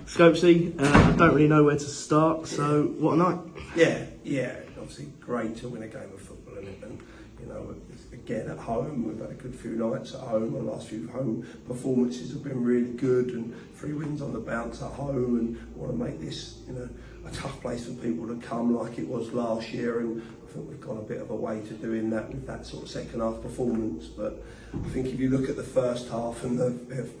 Scopesy, I don't really know where to start, so what a night. Yeah, obviously great to win a game of football, and you know, again at home, we've had a good few nights at home. The last few home performances have been really good, and 3 wins on the bounce at home, and want to make this, you know, a tough place for people to come like it was last year, and I think we've gone a bit of a way to doing that with that sort of second half performance. But I think if you look at the first half and a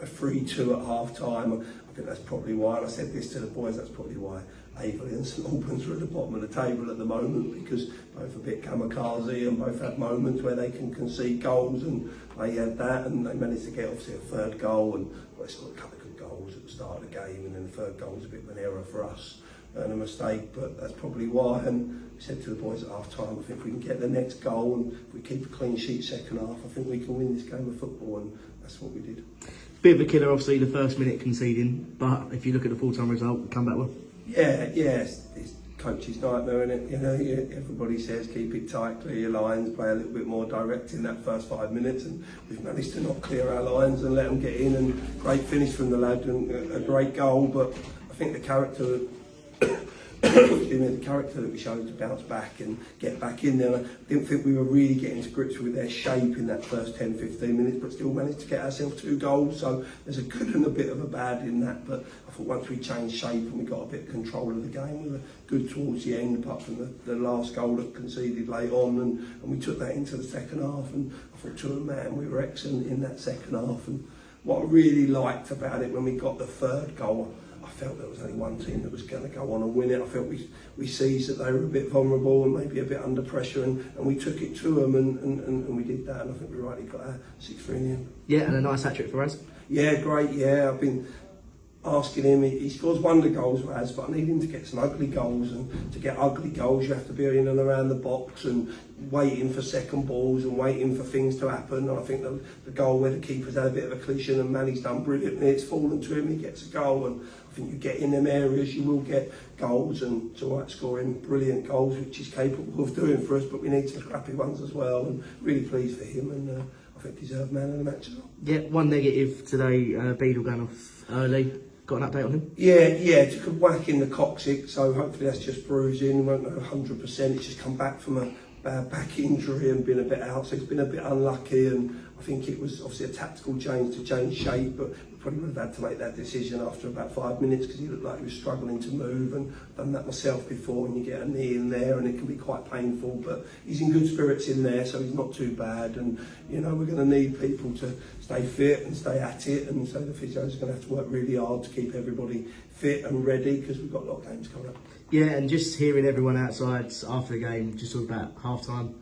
3-2 at half time, I think that's probably why, and I said this to the boys, that's probably why Aveley and St Albans are at the bottom of the table at the moment, because both a bit kamikaze and both had moments where they can concede goals, and they had that, and they managed to get obviously a third goal, and they scored a couple of good goals at the start of the game, and then the third goal was a bit of an error for us and a mistake, but that's probably why. And we said to the boys at half time, I think if we can get the next goal and if we keep a clean sheet second half, I think we can win this game of football, and that's what we did. Bit of a killer, obviously, the first minute conceding, but if you look at the full-time result, we come back well. Yeah, it's coach's nightmare, isn't it? You know, everybody says keep it tight, clear your lines, play a little bit more direct in that first 5 minutes, and we've managed to not clear our lines and let them get in, and great finish from the lad and a great goal. But I think the character the character that we showed to bounce back and get back in there. I didn't think we were really getting to grips with their shape in that first 10-15 minutes, but still managed to get ourselves 2 goals. So there's a good and a bit of a bad in that. But I thought once we changed shape and we got a bit of control of the game, we were good towards the end, apart from the last goal that conceded late on, and we took that into the second half. And I thought, to a man, we were excellent in that second half. And what I really liked about it when we got the third goal, I felt there was only one team that was going to go on and win it. I felt we seized that they were a bit vulnerable and maybe a bit under pressure, and we took it to them, and we did that, and I think we rightly got our 6-3 in the end. Yeah, and a nice hat-trick for us. Yeah, great, yeah. I've been asking him, he scores wonder goals, Raz, but I need him to get some ugly goals, and to get ugly goals you have to be in and around the box and waiting for second balls and waiting for things to happen. And I think the goal where the keeper's had a bit of a collision and Manny's done brilliantly, it's fallen to him, he gets a goal, and I think you get in them areas, you will get goals, and Dwight scoring brilliant goals, which he's capable of doing for us, but we need some scrappy ones as well, and really pleased for him, and I think deserved man of the match as well. Yeah, one negative today, Beadle going off early. Got an update on him? Yeah, took a whack in the coccyx, so hopefully that's just bruising. Won't know 100%. He's just come back from a bad back injury and been a bit out, so he's been a bit unlucky, and I think it was obviously a tactical change to change shape, but we probably would have had to make that decision after about 5 minutes, because he looked like he was struggling to move, and I've done that myself before, and you get a knee in there and it can be quite painful, but he's in good spirits in there, so he's not too bad. And you know, we're going to need people to stay fit and stay at it, and so the physios are going to have to work really hard to keep everybody fit and ready, because we've got a lot of games coming up. Yeah, and just hearing everyone outside after the game, just talk about half time.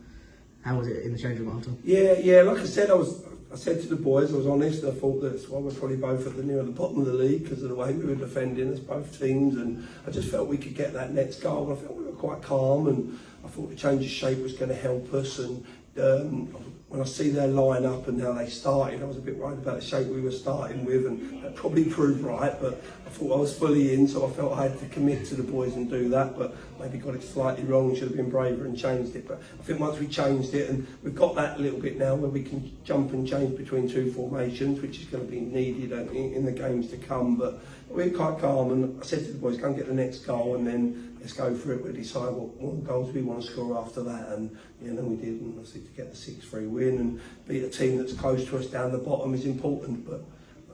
How was it in the change room at half time? Yeah, like I said, I said to the boys, I was honest, I thought that's why we're probably both at the near the bottom of the league, because of the way we were defending as both teams, and I just felt we could get that next goal. I felt we were quite calm, and I thought the change of shape was going to help us, and when I see their line up and how they started, I was a bit worried about the shape we were starting with, and that probably proved right, but I thought I was fully in, so I felt I had to commit to the boys and do that, but maybe got it slightly wrong, should have been braver and changed it. But I think once we changed it, and we've got that a little bit now where we can jump and change between 2 formations, which is going to be needed in the games to come, but we're quite calm, and I said to the boys, go and get the next goal, and then let's go for it. We'll decide what goals we want to score after that, and you know, we did, and obviously to get the 6-3 win and beat a team that's close to us down the bottom is important, but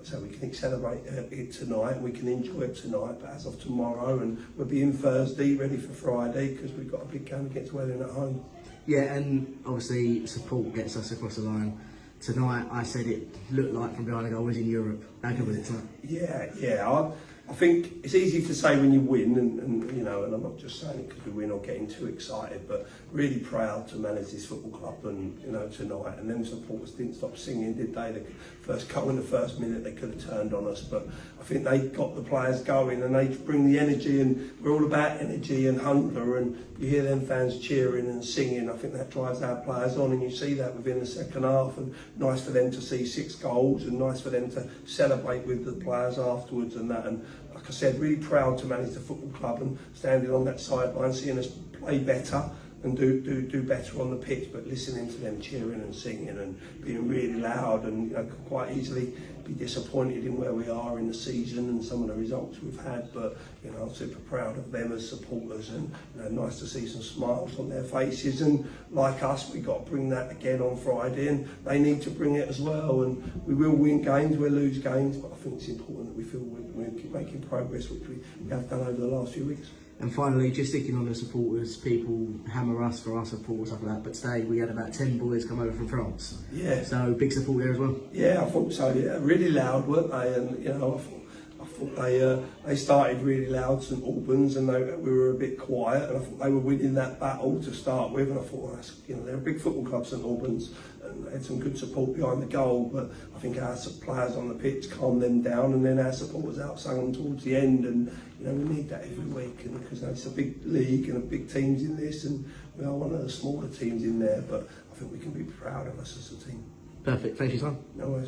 so we can accelerate it tonight, we can enjoy it tonight, but as of tomorrow, and we'll be in Thursday, ready for Friday, because we've got a big game against Welling at home. Yeah, and obviously support gets us across the line. Tonight, I said it looked like from behind the goal was in Europe. How good was it tonight? Yeah. I think it's easy to say when you win, and you know, and I'm not just saying it because we win or getting too excited, but really proud to manage this football club, and you know, tonight. And them supporters didn't stop singing, did they? The first goal in the first minute, they could have turned on us, but I think they got the players going, and they bring the energy, and we're all about energy and hunger, and you hear them fans cheering and singing. I think that drives our players on, and you see that within the second half, and nice for them to see 6 goals, and nice for them to celebrate with the players afterwards and that. And like I said, really proud to manage the football club and standing on that sideline, seeing us play better and do better on the pitch, but listening to them cheering and singing and being really loud, and you know, could quite easily be disappointed in where we are in the season and some of the results we've had, but you know, I'm super proud of them as supporters, and you know, nice to see some smiles on their faces. And like us, we got to bring that again on Friday, and they need to bring it as well. And we will win games, we'll lose games, but I think it's important that we feel we're making progress, which we have done over the last few weeks. And finally, just sticking on the supporters, people hammer us for our support, stuff like that, but today we had about 10 boys come over from France. Yeah. So big support there as well. Yeah, I thought so. Yeah, really loud, weren't they? And you know, I thought they started really loud, St Albans, and we were a bit quiet. And I thought they were winning that battle to start with. And I thought, well, that's, you know, they're a big football club, St Albans, and they had some good support behind the goal. But I think our players on the pitch calmed them down, and then our supporters outsung them towards the end. And you know, we need that every week, and because it's a big league and a big teams in this, and we are one of the smaller teams in there. But I think we can be proud of us as a team. Perfect. Thank you, Tom. No worries.